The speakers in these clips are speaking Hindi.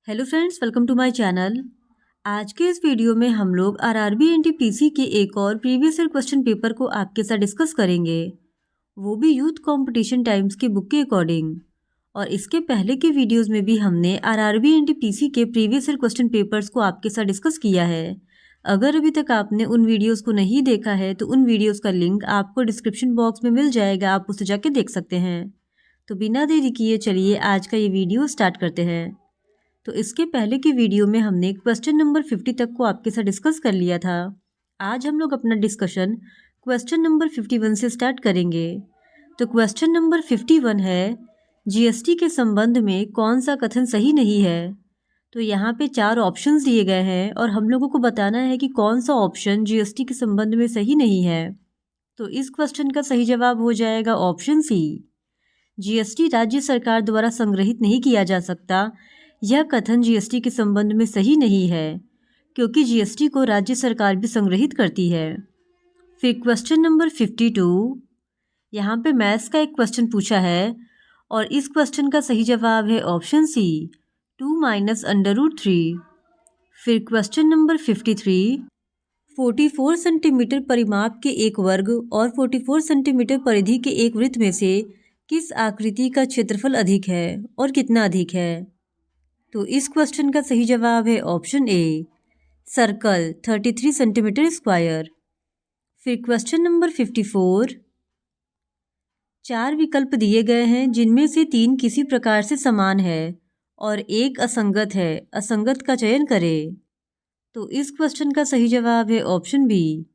Hello friends, welcome to my channel. आज के इस वीडियो में हम लोग आरआरबी एनटीपीसी के एक और प्रीवियस ईयर क्वेश्चन पेपर को आपके साथ डिस्कस करेंगे, वो भी यूथ कंपटीशन टाइम्स की बुक के अकॉर्डिंग। और इसके पहले के वीडियोस में भी हमने आरआरबी एनटीपीसी के प्रीवियस ईयर क्वेश्चन पेपर्स को आपके साथ डिस्कस किया है। अगर अभी तक आपने उन वीडियोस को नहीं देखा है तो उन वीडियोस का लिंक आपको डिस्क्रिप्शन बॉक्स में मिल जाएगा, आप उसे जाके देख सकते हैं। तो बिना देरी किए चलिए आज का ये वीडियो स्टार्ट करते हैं। तो इसके पहले की वीडियो में हमने क्वेश्चन नंबर 50 तक को आपके साथ डिस्कस कर लिया था। आज हम लोग अपना डिस्कशन क्वेश्चन नंबर 51 से स्टार्ट करेंगे। तो क्वेश्चन नंबर 51 है, जीएसटी के संबंध में कौन सा कथन सही नहीं है। तो यहाँ पे 4 ऑप्शंस दिए गए हैं और हम लोगों को बताना है कि कौन सा ऑप्शन जीएसटी के संबंध में सही नहीं है। तो इस क्वेश्चन का सही जवाब हो जाएगा ऑप्शन सी। जीएसटी राज्य सरकार द्वारा संग्रहित नहीं किया जा सकता, यह कथन जीएसटी के संबंध में सही नहीं है, क्योंकि जीएसटी को राज्य सरकार भी संग्रहित करती है। फिर क्वेश्चन नंबर 52, यहाँ पे मैथ्स का एक क्वेश्चन पूछा है और इस क्वेश्चन का सही जवाब है ऑप्शन सी, 2 माइनस √3। फिर क्वेश्चन नंबर 53, 44 सेंटीमीटर परिमाप के एक वर्ग और 44 सेंटीमीटर परिधि के एक वृत्त में से किस आकृति का क्षेत्रफल अधिक है और कितना अधिक है। तो इस क्वेश्चन का सही जवाब है option A, circle 33 centimetre square. फिर क्वेश्चन नंबर 54, 4 विकल्प दिए गए हैं जिनमें से 3 किसी प्रकार से समान है और एक असंगत है, असंगत का चयन करें। तो इस क्वेश्चन का सही जवाब है ऑप्शन बी,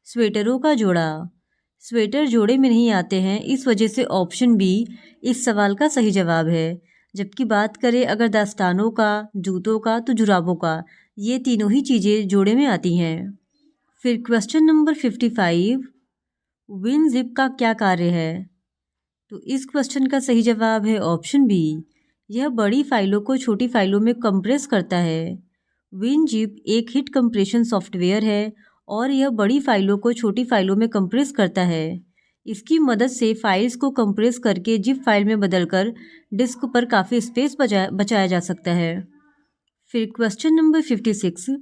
स्वेटरों का जोड़ा। स्वेटर जोड़े में नहीं आते हैं, इस वजह से ऑप्शन बी इस सवाल का सही जवाब है। जबकि बात करें अगर दस्तानों का, जूतों का, तो जुराबों का, ये तीनों ही चीज़ें जोड़े में आती हैं। फिर क्वेश्चन नंबर 55, विन जिप का क्या कार्य है। तो इस क्वेश्चन का सही जवाब है ऑप्शन बी, यह बड़ी फाइलों को छोटी फाइलों में कंप्रेस करता है। विन जिप एक हिट कंप्रेशन सॉफ्टवेयर है और यह बड़ी फाइलों को छोटी फाइलों में कंप्रेस करता है। इसकी मदद से फाइल्स को कंप्रेस करके जिप फाइल में बदलकर डिस्क पर काफ़ी स्पेस बचाया जा सकता है। फिर क्वेश्चन नंबर 56,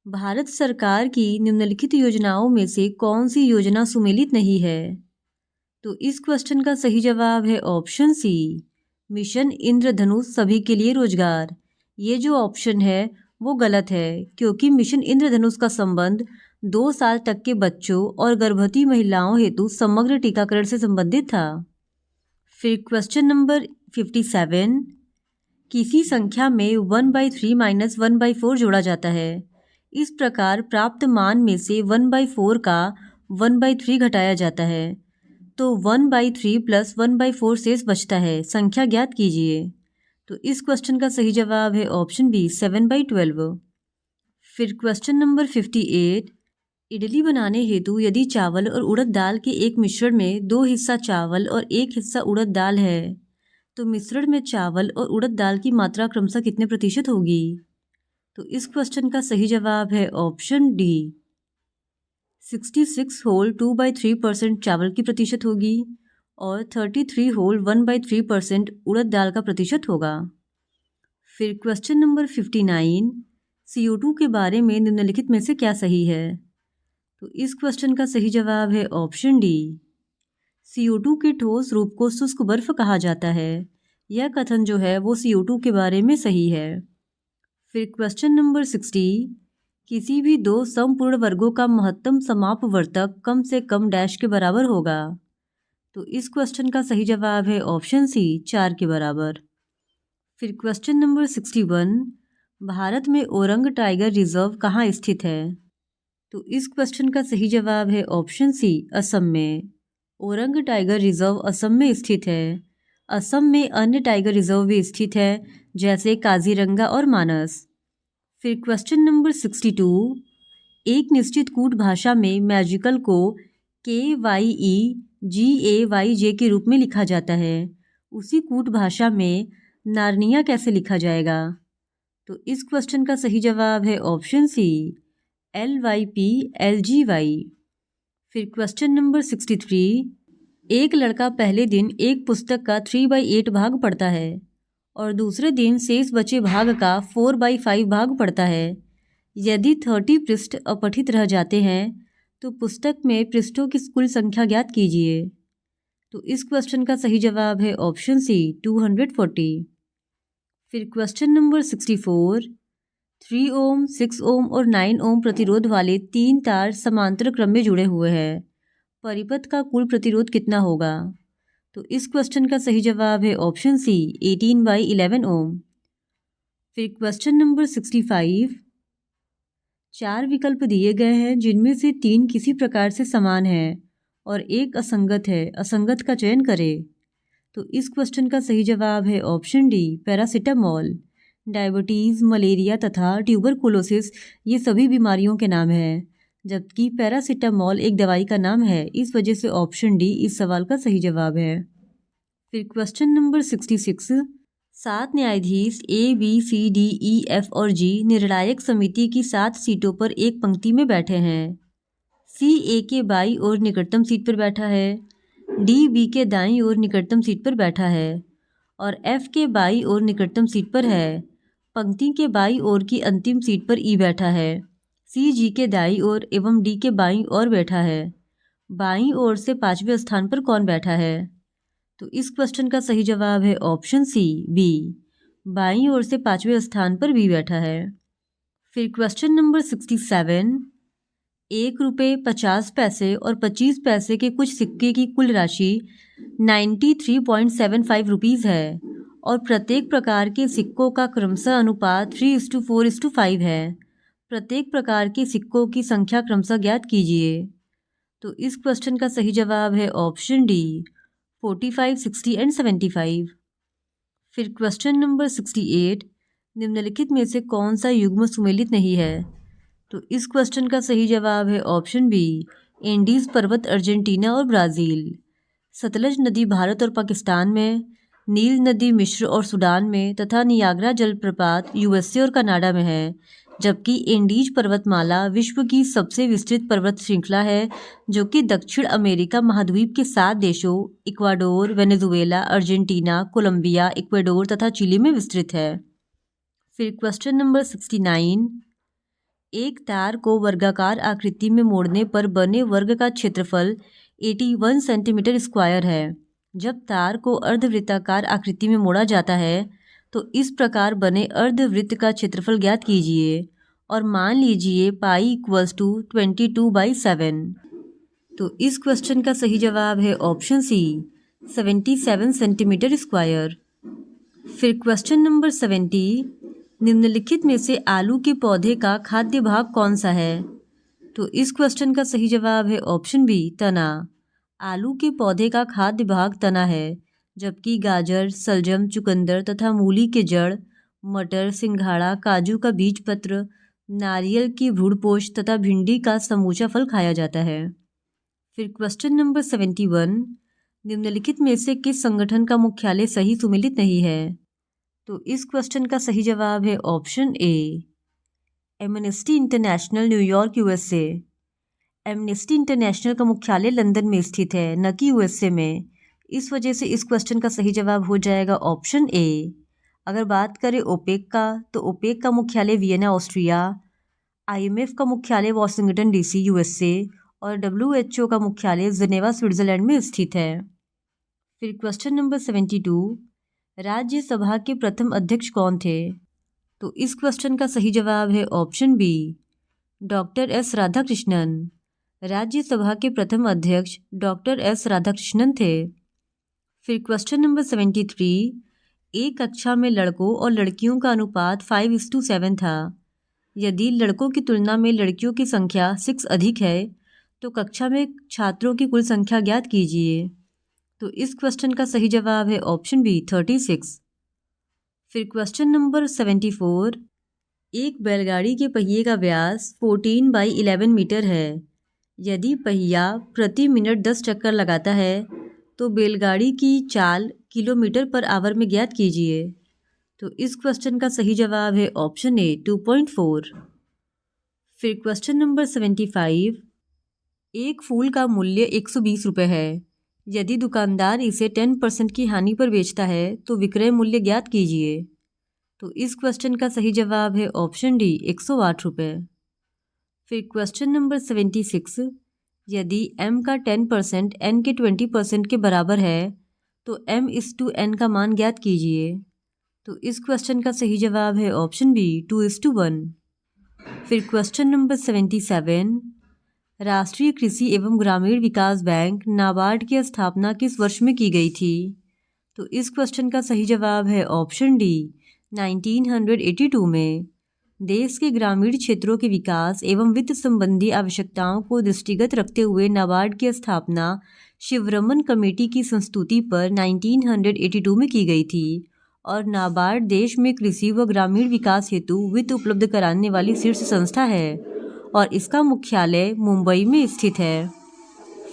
भारत सरकार की निम्नलिखित योजनाओं में से कौन सी योजना सुमेलित नहीं है। तो इस क्वेश्चन का सही जवाब है ऑप्शन सी, मिशन इंद्रधनुष सभी के लिए रोजगार। ये जो ऑप्शन है वो गलत है, क्योंकि मिशन इंद्रधनुष का संबंध 2 साल तक के बच्चों और गर्भवती महिलाओं हेतु समग्र टीकाकरण से संबंधित था। फिर क्वेश्चन नंबर 57, किसी संख्या में 1/3 माइनस 1/4 जोड़ा जाता है। इस प्रकार प्राप्त मान में से 1/4 का 1/3 घटाया जाता है, तो 1/3 प्लस 1/4 शेष बचता है। संख्या ज्ञात कीजिए। तो इस क्वेश्चन का सही जवाब है ऑप्शन बी, 7/12। फिर क्वेश्चन नंबर 58, इडली बनाने हेतु यदि चावल और उड़द दाल के एक मिश्रण में 2 हिस्सा चावल और 1 हिस्सा उड़द दाल है, तो मिश्रण में चावल और उड़द दाल की मात्रा क्रमशः कितने प्रतिशत होगी। तो इस क्वेश्चन का सही जवाब है ऑप्शन डी, 66 होल 2/3% चावल की प्रतिशत होगी और 33 होल 1/3% उड़द दाल का प्रतिशत होगा। फिर क्वेश्चन नंबर 59, CO2 के बारे में निम्नलिखित में से क्या सही है। तो इस क्वेश्चन का सही जवाब है ऑप्शन डी, CO2 के ठोस रूप को शुष्क बर्फ कहा जाता है। यह कथन जो है वो CO2 के बारे में सही है। फिर क्वेश्चन नंबर 60, किसी भी 2 समपूर्ण वर्गों का महत्तम समापवर्तक कम से कम डैश के बराबर होगा। तो इस क्वेश्चन का सही जवाब है ऑप्शन सी, 4 के बराबर। फिर क्वेश्चन नंबर 61, भारत में ओरंग टाइगर रिजर्व कहाँ स्थित है। तो इस क्वेश्चन का सही जवाब है ऑप्शन सी, असम में। ओरंग टाइगर रिजर्व असम में स्थित है। असम में अन्य टाइगर रिजर्व भी स्थित है, जैसे काजीरंगा और मानस। फिर क्वेश्चन नंबर 62, एक निश्चित कूट भाषा में मैजिकल को KYEGAYJ के रूप में लिखा जाता है, उसी कूट भाषा में नार्निया कैसे लिखा जाएगा। तो इस क्वेश्चन का सही जवाब है ऑप्शन सी, LYPLGY। फिर क्वेश्चन नंबर 63, एक लड़का पहले दिन एक पुस्तक का 3/8 भाग पढ़ता है और दूसरे दिन शेष बचे भाग का 4/5 भाग पड़ता है। यदि 30 पृष्ठ अपठित रह जाते हैं तो पुस्तक में पृष्ठों की कुल संख्या ज्ञात कीजिए। तो इस क्वेश्चन का सही जवाब है ऑप्शन सी 240। फिर क्वेश्चन नंबर 64, 3 ओम, 6 ओम और 9 ओम प्रतिरोध वाले 3 तार समांतर क्रम में जुड़े हुए हैं। परिपथ का कुल प्रतिरोध कितना होगा? तो इस क्वेश्चन का सही जवाब है ऑप्शन सी 18/11 ओम। फिर क्वेश्चन नंबर 65, 4 विकल्प दिए गए हैं जिनमें से 3 किसी प्रकार से समान हैं और एक असंगत है। असंगत का चयन करें। तो इस क्वेश्चन का सही जवाब है option D paracetamol. Diabetes, malaria तथा ट्यूबरकुलोसिस ये सभी बीमारियों के नाम हैं, जबकि पैरासीटामोल एक दवाई का नाम है। इस वजह से ऑप्शन डी इस सवाल का सही जवाब है। फिर क्वेश्चन नंबर 66, 7 न्यायाधीश ABCDEF और G निर्णायक समिति की 7 सीटों पर एक पंक्ति में बैठे हैं। C A के बाईं ओर निकटतम सीट पर बैठा है, D B के दाईं ओर निकटतम सीट पर बैठा है और F के बाईं ओर निकटतम सीट पर है। पंक्ति के बाईं ओर की अंतिम सीट पर E बैठा है। C G के दाईं ओर एवं D के बाईं ओर बैठा है। बाईं ओर से 5वें स्थान पर कौन बैठा है? तो इस क्वेश्चन का सही जवाब है ऑप्शन सी बी। बाईं ओर से 5वें स्थान पर बी बैठा है। फिर क्वेश्चन नंबर 67, 1 रुपये 50 पैसे और 25 पैसे के कुछ सिक्के की कुल राशि 93.75 रुपीज़ है और प्रत्येक प्रकार के सिक्कों का क्रमशः अनुपात 3:4:5 है। प्रत्येक प्रकार के सिक्कों की संख्या क्रमशः ज्ञात कीजिए। तो इस क्वेश्चन का सही जवाब है ऑप्शन डी 45, 60 एंड 75। फिर क्वेश्चन नंबर 68, निम्नलिखित में से कौन सा युग्म सुमेलित नहीं है? तो इस क्वेश्चन का सही जवाब है ऑप्शन बी एंडीज पर्वत अर्जेंटीना और ब्राज़ील। सतलज नदी भारत और पाकिस्तान में, नील नदी मिस्र और सूडान में तथा नियाग्रा जलप्रपात USA और कनाडा में है, जबकि एंडीज पर्वतमाला विश्व की सबसे विस्तृत पर्वत श्रृंखला है जो कि दक्षिण अमेरिका महाद्वीप के 7 देशों Ecuador, Venezuela, Argentina, Colombia, Ecuador तथा चिली में विस्तृत है। फिर क्वेश्चन नंबर 69, एक तार को वर्गाकार आकृति में मोड़ने पर बने वर्ग का क्षेत्रफल 81 सेंटीमीटर स्क्वायर है। जब तार को अर्धवृत्ताकार आकृति में मोड़ा जाता है तो इस प्रकार बने अर्धवृत्त का क्षेत्रफल ज्ञात कीजिए और मान लीजिए पाई = 22/7। तो इस क्वेश्चन का सही जवाब है ऑप्शन सी 77 सेंटीमीटर स्क्वायर। फिर क्वेश्चन नंबर 70, निम्नलिखित में से आलू के पौधे का खाद्य भाग कौन सा है? तो इस क्वेश्चन का सही जवाब है ऑप्शन बी तना। आलू के पौधे का खाद्य भाग तना है, जबकि गाजर, सलजम, चुकंदर तथा मूली के जड़, मटर, सिंघाड़ा, काजू का बीज पत्र, नारियल की भ्रूणपोष तथा भिंडी का समूचा फल खाया जाता है। फिर क्वेश्चन नंबर 71, निम्नलिखित में से किस संगठन का मुख्यालय सही सुमेलित नहीं है? तो इस क्वेश्चन का सही जवाब है option A amnesty international, New York USA। Amnesty international का मुख्यालय लंदन में स्थित है, न कि USA में। इस वजह से इस क्वेश्चन का सही जवाब हो जाएगा ऑप्शन ए। अगर बात करें ओपेक का, तो ओपेक का मुख्यालय वियना ऑस्ट्रिया, IMF का मुख्यालय वाशिंगटन DC USA और WHO का मुख्यालय जिनेवा स्विट्जरलैंड में स्थित है। फिर क्वेश्चन नंबर 72, राज्यसभा के प्रथम अध्यक्ष कौन थे? तो इस क्वेश्चन का सही जवाब है option B doctor S Radhakrishnan. Rajya Sabha के प्रथम अध्यक्ष डॉक्टर S राधाकृष्णन थे। फिर क्वेश्चन नंबर 73, एक कक्षा में लड़कों और लड़कियों का अनुपात 5:7 था। यदि लड़कों की तुलना में लड़कियों की संख्या 6 अधिक है तो कक्षा में छात्रों की कुल संख्या ज्ञात कीजिए। तो इस क्वेश्चन का सही जवाब है ऑप्शन बी 36। फिर क्वेश्चन नंबर 74, एक बैलगाड़ी के पहिए का व्यास 14/11 मीटर है। यदि पहिया प्रति मिनट 10 चक्कर लगाता है तो बैलगाड़ी की चाल km/h में ज्ञात कीजिए। तो इस क्वेश्चन का सही जवाब है ऑप्शन ए 2.4। फिर क्वेश्चन नंबर 75, एक फूल का मूल्य 120 रुपये है। यदि दुकानदार इसे 10% की हानि पर बेचता है तो विक्रय मूल्य ज्ञात कीजिए। तो इस क्वेश्चन का सही जवाब है ऑप्शन डी 108 रुपये। फिर क्वेश्चन नंबर 76, यदि m का 10% n के 20% के बराबर है तो m/n का मान ज्ञात कीजिए। तो इस क्वेश्चन का सही जवाब है ऑप्शन बी 2:1। फिर क्वेश्चन नंबर 77, राष्ट्रीय कृषि एवं ग्रामीण विकास बैंक नाबार्ड की स्थापना किस वर्ष में की गई थी? तो इस क्वेश्चन का सही जवाब है ऑप्शन डी 1982 में। देश के ग्रामीण क्षेत्रों के विकास एवं वित्त संबंधी आवश्यकताओं को दृष्टिगत रखते हुए नाबार्ड की स्थापना शिवरमन कमेटी की संस्तुति पर 1982 में की गई थी और नाबार्ड देश में कृषि व ग्रामीण विकास हेतु वित्त उपलब्ध कराने वाली शीर्ष संस्था है और इसका मुख्यालय मुंबई में स्थित है।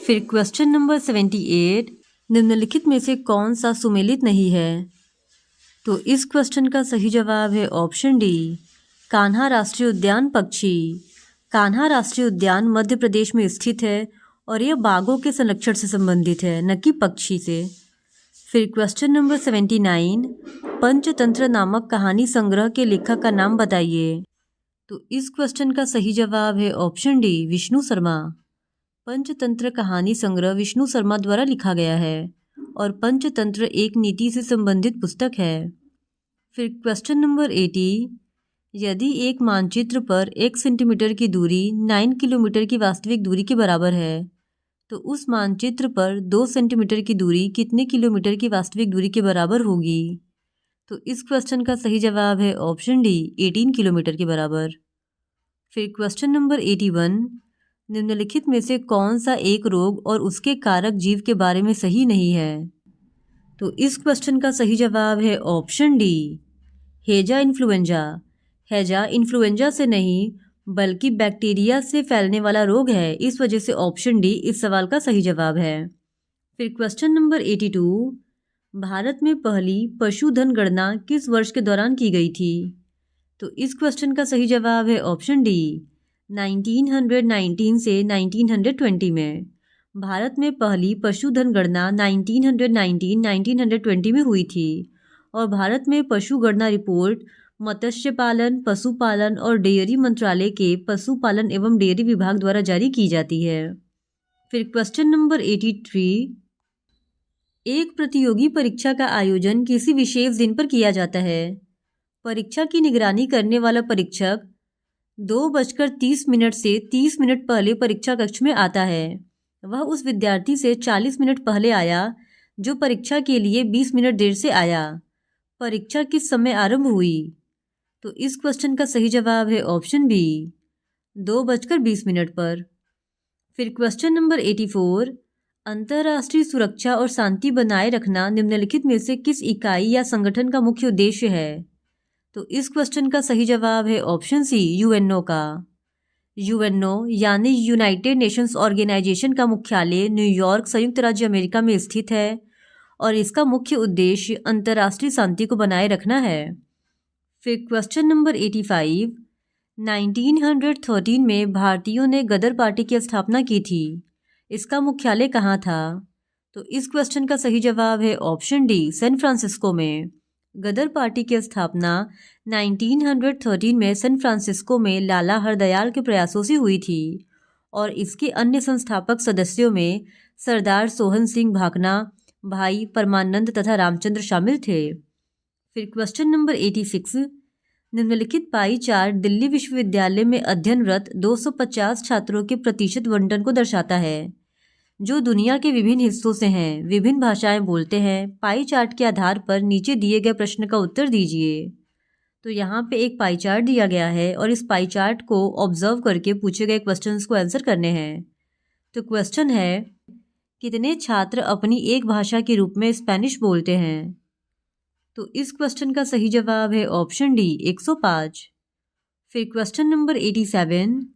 फिर क्वेश्चन नंबर 78, निम्नलिखित में से कौन सा सुमेलित नहीं है? तो इस क्वेश्चन का सही जवाब है ऑप्शन डी कान्हा राष्ट्रीय उद्यान पक्षी। कान्हा राष्ट्रीय उद्यान मध्य प्रदेश में स्थित है और यह बाघों के संरक्षण से संबंधित है, न कि पक्षी से। फिर क्वेश्चन नंबर 79, पंचतंत्र नामक कहानी संग्रह के लेखक का नाम बताइए। तो इस क्वेश्चन का सही जवाब है ऑप्शन डी विष्णु शर्मा। पंचतंत्र कहानी संग्रह विष्णु शर्मा द्वारा लिखा गया है और पंचतंत्र एक नीति से संबंधित पुस्तक है। फिर क्वेश्चन नंबर 80, यदि एक मानचित्र पर 1 सेंटीमीटर की दूरी 9 किलोमीटर की वास्तविक दूरी के बराबर है तो उस मानचित्र पर 2 सेंटीमीटर की दूरी कितने किलोमीटर की वास्तविक दूरी के बराबर होगी? तो इस क्वेश्चन का सही जवाब है ऑप्शन डी 18 किलोमीटर के बराबर। फिर क्वेश्चन नंबर 81, निम्नलिखित में से कौन सा एक रोग और उसके कारक जीव के बारे में सही नहीं है? तो इस क्वेश्चन का सही जवाब है ऑप्शन डी हेजा इन्फ्लुएंजा। हैजा इन्फ्लुएंजा से नहीं बल्कि बैक्टीरिया से फैलने वाला रोग है, इस वजह से ऑप्शन डी इस सवाल का सही जवाब है। फिर क्वेश्चन नंबर 82, भारत में पहली पशुधन गणना किस वर्ष के दौरान की गई थी? तो इस क्वेश्चन का सही जवाब है ऑप्शन डी 1919 से 1920 में। भारत में पहली पशुधन गणना 1919 में हुई थी और भारत में पशु गणना रिपोर्ट मत्स्य पालन, पशुपालन और डेयरी मंत्रालय के पशुपालन एवं डेयरी विभाग द्वारा जारी की जाती है। फिर क्वेश्चन नंबर 83, एक प्रतियोगी परीक्षा का आयोजन किसी विशेष दिन पर किया जाता है। परीक्षा की निगरानी करने वाला परीक्षक 2:30 से 30 मिनट पहले परीक्षा कक्ष में आता है। वह उस विद्यार्थी से 40 मिनट पहले आया जो परीक्षा के लिए 20 मिनट देर से आया। परीक्षा किस समय आरंभ हुई? तो इस क्वेश्चन का सही जवाब है ऑप्शन बी 2:20 पर। फिर क्वेश्चन नंबर 84, अंतर्राष्ट्रीय सुरक्षा और शांति बनाए रखना निम्नलिखित में से किस इकाई या संगठन का मुख्य उद्देश्य है? तो इस क्वेश्चन का सही जवाब है ऑप्शन सी यूएनओ का। यूएनओ यानी यूनाइटेड नेशंस ऑर्गेनाइजेशन का मुख्यालय न्यूयॉर्क, संयुक्त राज्य अमेरिका में स्थित है और इसका मुख्य उद्देश्य अंतर्राष्ट्रीय शांति को बनाए रखना है। फिर क्वेश्चन नंबर 85, 1913 में भारतीयों ने गदर पार्टी की स्थापना की थी। इसका मुख्यालय कहाँ था? तो इस क्वेश्चन का सही जवाब है ऑप्शन डी सैन फ्रांसिस्को में। गदर पार्टी की स्थापना 1913 में सैन फ्रांसिस्को में लाला हरदयाल के प्रयासों से हुई थी और इसके अन्य संस्थापक सदस्यों में सरदार सोहन सिंह भाकना, भाई परमानंद तथा रामचंद्र शामिल थे। फिर क्वेश्चन नंबर 86, निम्नलिखित पाई चार्ट दिल्ली विश्वविद्यालय में अध्ययनरत 250 छात्रों के प्रतिशत बंटन को दर्शाता है जो दुनिया के विभिन्न हिस्सों से हैं, विभिन्न भाषाएं बोलते हैं। पाई चार्ट के आधार पर नीचे दिए गए प्रश्न का उत्तर दीजिए। तो यहाँ पे एक पाई चार्ट दिया गया है और इस पाई चार्ट को ऑब्जर्व करके पूछे गए क्वेश्चंस को आंसर करने हैं। तो क्वेश्चन है, कितने छात्र अपनी एक भाषा के रूप में स्पेनिश बोलते हैं? तो इस क्वेश्चन का सही जवाब है ऑप्शन डी 105। फिर क्वेश्चन नंबर 87,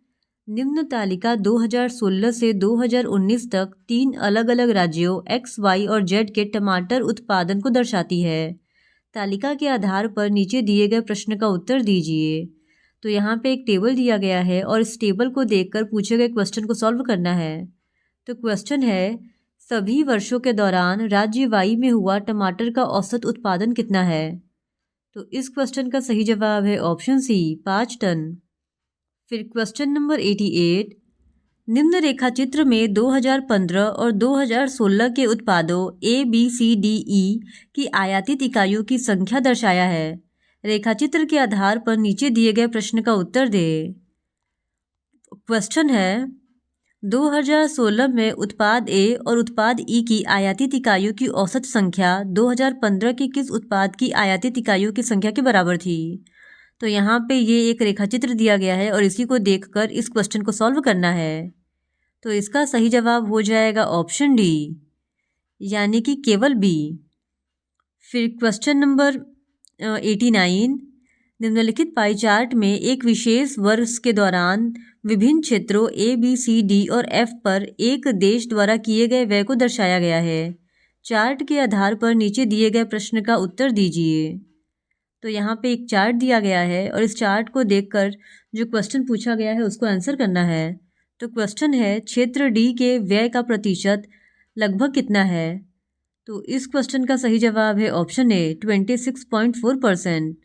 निम्न तालिका 2016 से 2019 तक 3 अलग अलग राज्यों X, Y और Z के टमाटर उत्पादन को दर्शाती है। तालिका के आधार पर नीचे दिए गए प्रश्न का उत्तर दीजिए। तो यहाँ पे एक टेबल दिया गया है और इस टेबल को देखकर पूछे गए क्वेश्चन को सॉल्व करना है। तो क्वेश्चन है, सभी वर्षों के दौरान राज्य वाई में हुआ टमाटर का औसत उत्पादन कितना है? तो इस क्वेश्चन का सही जवाब है ऑप्शन सी 5 टन। फिर क्वेश्चन नंबर 88, निम्न रेखा चित्र में 2015 और 2016 के उत्पादों ABCDE की आयातित इकाइयों की संख्या दर्शाया है। रेखाचित्र के आधार पर नीचे दिए गए प्रश्न का उत्तर दे। क्वेश्चन है 2016 में उत्पाद ए और उत्पाद ई की आयातित इकाइयों की औसत संख्या 2015 के किस उत्पाद की आयातित इकाइयों की संख्या के बराबर थी? तो यहाँ पे ये एक रेखाचित्र दिया गया है और इसी को देखकर इस क्वेश्चन को सॉल्व करना है। तो इसका सही जवाब हो जाएगा ऑप्शन डी, यानी कि केवल बी। फिर क्वेश्चन नंबर 89, निम्नलिखित पाई चार्ट में एक विशेष वर्ष के दौरान विभिन्न क्षेत्रों ABCD और F पर एक देश द्वारा किए गए व्यय को दर्शाया गया है। चार्ट के आधार पर नीचे दिए गए प्रश्न का उत्तर दीजिए। तो यहाँ पे एक चार्ट दिया गया है और इस चार्ट को देखकर जो क्वेश्चन पूछा गया है उसको आंसर करना है। तो क्वेश्चन है क्षेत्र डी के व्यय का प्रतिशत लगभग कितना है? तो इस क्वेश्चन का सही जवाब है ऑप्शन ए 26.4%।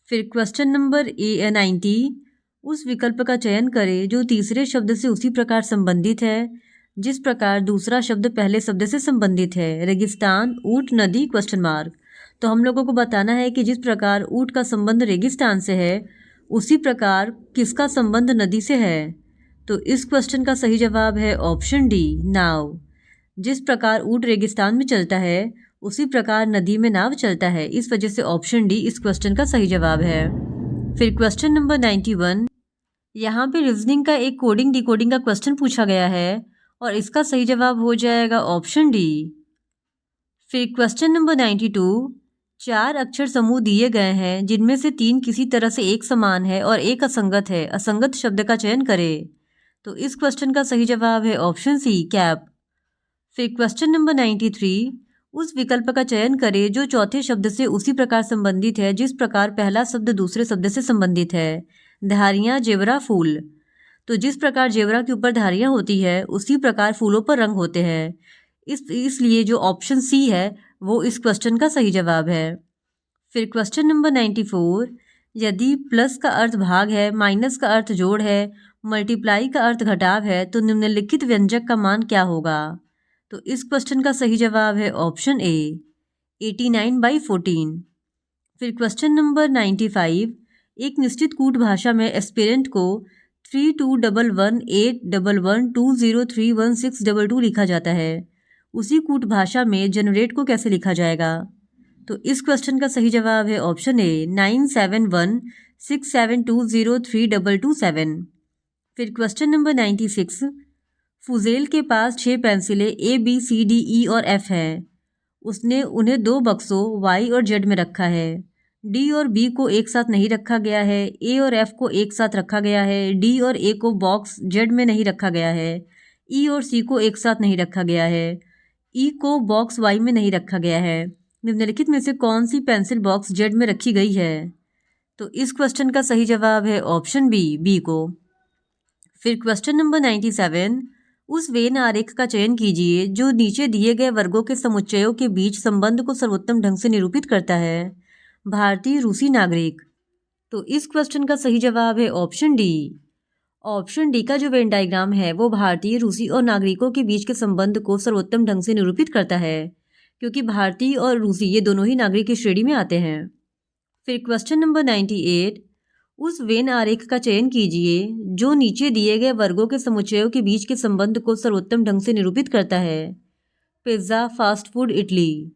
फिर क्वेश्चन नंबर 90, उस विकल्प का चयन करें जो तीसरे शब्द से उसी प्रकार संबंधित है जिस प्रकार दूसरा शब्द पहले शब्द से संबंधित है। रेगिस्तान, ऊंट, नदी, क्वेश्चन मार्क। तो हम लोगों को बताना है कि जिस प्रकार ऊंट का संबंध रेगिस्तान से है उसी प्रकार किसका संबंध नदी से है? तो इस क्वेश्चन का सही जवाब है ऑप्शन डी, नाव। जिस प्रकार ऊंट रेगिस्तान में चलता है उसी प्रकार नदी में नाव चलता है। इस वजह से ऑप्शन डी इस क्वेश्चन का सही जवाब है। फिर क्वेश्चन नंबर 91, यहाँ पे रीजनिंग का एक कोडिंग डिकोडिंग का क्वेश्चन पूछा गया है और इसका सही जवाब हो जाएगा ऑप्शन डी। फिर क्वेश्चन नंबर 92, 4 अक्षर समूह दिए गए हैं जिनमें से 3 किसी तरह से एक समान है और एक असंगत है। असंगत शब्द का चयन करें। तो इस क्वेश्चन का सही जवाब है ऑप्शन सी, कैप। फिर क्वेश्चन नंबर 93, उस विकल्प का चयन करें जो चौथे शब्द से उसी प्रकार संबंधित है जिस प्रकार पहला शब्द दूसरे शब्द से संबंधित है। धारियाँ, जेवरा, फूल। तो जिस प्रकार जेवरा के ऊपर धारियाँ होती है उसी प्रकार फूलों पर रंग होते हैं। इसलिए जो ऑप्शन सी है वो इस क्वेश्चन का सही जवाब है। फिर क्वेश्चन नंबर 94, यदि प्लस का अर्थ भाग है, माइनस का अर्थ जोड़ है, मल्टीप्लाई का अर्थ घटाव है तो निम्नलिखित व्यंजक का मान क्या होगा? तो इस क्वेश्चन का सही जवाब है ऑप्शन ए 89/14। फिर क्वेश्चन नंबर 95, एक निश्चित कूट भाषा में एस्पिरेंट को 32118112031622 लिखा जाता है। उसी कूट भाषा में जनरेट को कैसे लिखा जाएगा? तो इस क्वेश्चन का सही जवाब है ऑप्शन ए 971672032227। फिर क्वेश्चन नंबर 96, फुजेल के पास 6 पेंसिलें ABCDE और F हैं। उसने उन्हें 2 बक्सों Y और Z में रखा है। D और B को एक साथ नहीं रखा गया है, A और F को एक साथ रखा गया है, D और A को बॉक्स Z में नहीं रखा गया है, E और C को एक साथ नहीं रखा गया है, E को बॉक्स Y में नहीं रखा गया है। निम्नलिखित में से कौन सी पेंसिल बॉक्स Z में रखी गई है? तो इस क्वेश्चन का सही जवाब है ऑप्शन बी को। फिर क्वेश्चन नंबर 97, उस वेन आरेख का चयन कीजिए जो नीचे दिए गए वर्गों के समुच्चयों के बीच संबंध को सर्वोत्तम ढंग से निरूपित करता है। भारतीय, रूसी नागरिक। तो इस क्वेश्चन का सही जवाब है ऑप्शन डी। ऑप्शन डी का जो वेन डायग्राम है वो भारतीय, रूसी और नागरिकों के बीच के संबंध को सर्वोत्तम ढंग से निरूपित करता है क्योंकि भारतीय और रूसी ये दोनों ही नागरिक की श्रेणी में आते हैं। फिर क्वेश्चन नंबर 98, उस वेन आरेख का चयन कीजिए जो नीचे दिए गए वर्गों के समुच्चयों के बीच के संबंध को सर्वोत्तम ढंग से निरूपित करता है। Pizza, fast food, Italy.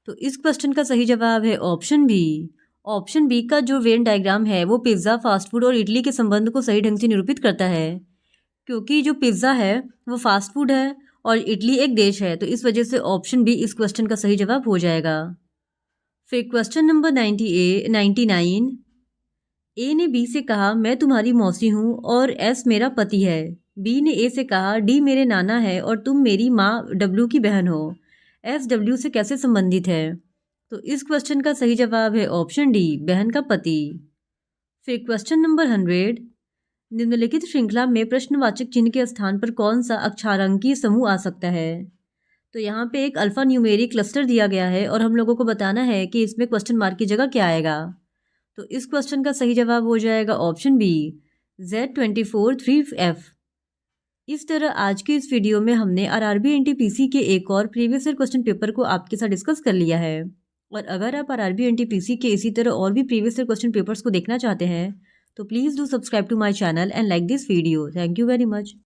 तो इस क्वेश्चन का सही जवाब है ऑप्शन बी। ऑप्शन बी का जो वेन डायग्राम है वो पिज्ज़ा, फास्ट फूड और इटली के संबंध को सही ढंग से निरूपित करता है क्योंकि जो पिज्ज़ा है वो फास्ट फूड है और इटली एक देश है। तो इस वजह से ऑप्शन बी इस क्वेश्चन का सही जवाब हो जाएगा। फिर क्वेश्चन नंबर 99, ए ने बी से कहा मैं तुम्हारी मौसी हूँ और एस मेरा पति है। बी ने ए से कहा डी मेरे नाना है और तुम मेरी माँ डब्ल्यू की बहन हो। एस डब्ल्यू से कैसे संबंधित है? तो इस क्वेश्चन का सही जवाब है ऑप्शन डी, बहन का पति। फिर क्वेश्चन नंबर 100, निम्नलिखित श्रृंखला में प्रश्नवाचक चिन्ह के स्थान पर कौन सा अक्षरांकीय समूह आ सकता है? तो यहाँ पे एक अल्फ़ा न्यूमेरिक क्लस्टर दिया गया है और हम लोगों को बताना है कि इसमें क्वेश्चन मार्क की जगह क्या आएगा। तो इस क्वेश्चन का सही जवाब हो जाएगा ऑप्शन बी, Z24 3F। इस तरह आज के इस वीडियो में हमने आरआरबी एनटीपीसी के एक और प्रीवियस ईयर क्वेश्चन पेपर को आपके साथ डिस्कस कर लिया है। और अगर आप आरआरबी एनटीपीसी के इसी तरह और भी प्रीवियस ईयर क्वेश्चन पेपर्स को देखना चाहते हैं तो please do subscribe to my channel and like this video. Thank you very much.